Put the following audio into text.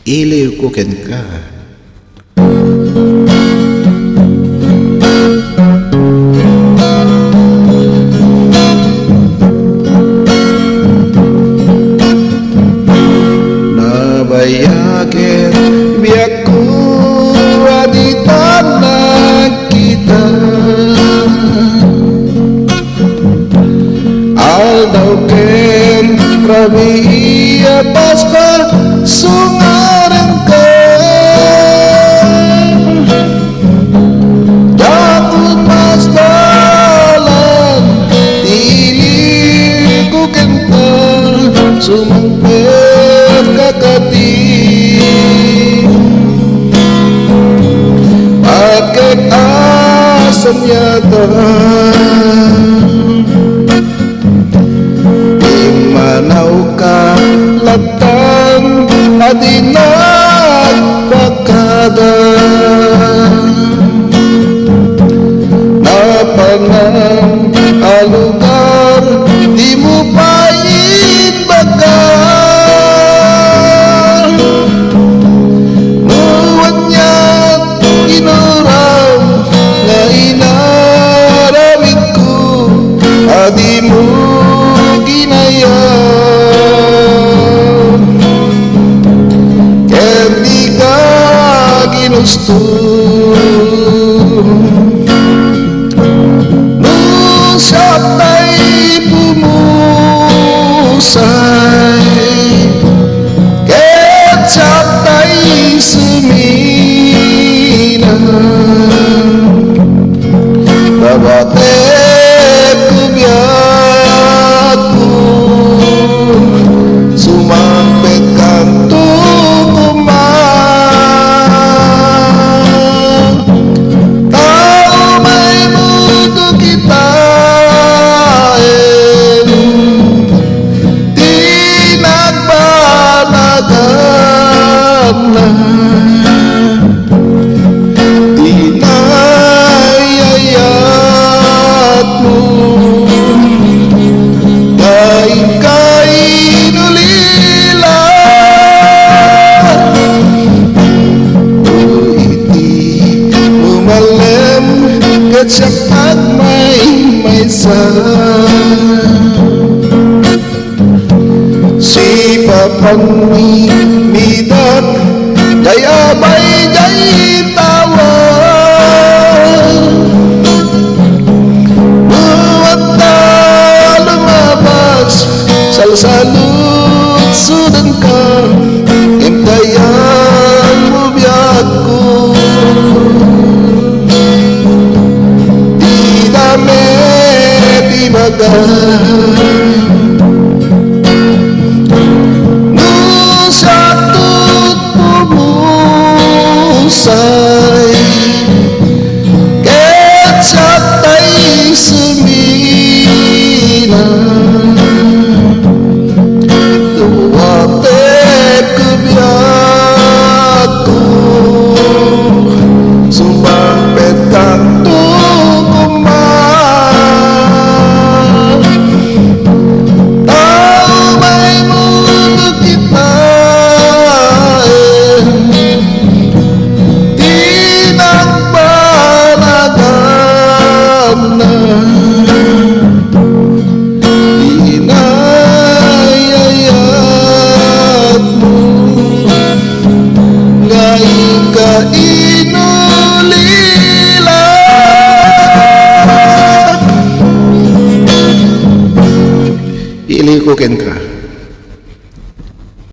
Iliw ko ken ka. Nabayakin biyak ko aditan na kita. Aldaw ken prabiya paspa sungaren ka. Dakot mas dalan tili ko ken ka sumangpet kakati. Bakit asam yata imanaw ka latan adinat bakada napanang alugar di mo pain baga. Di mo ginaya ken di ka ginusto nung siya'y tay pumusay ken siya'y tay sumina babate sumampit kanto kumang tao may mundo kitain di nagbanagan na dinayayat mo siya may si papang midat jay abay jay tawa buwat na lumabas salsalut sudan ka intayan mo biyak ko nung siya'y pumusay ket siya'y tay sumina duwate kubiyak ko sumampet kanto Iliw ko ken ka.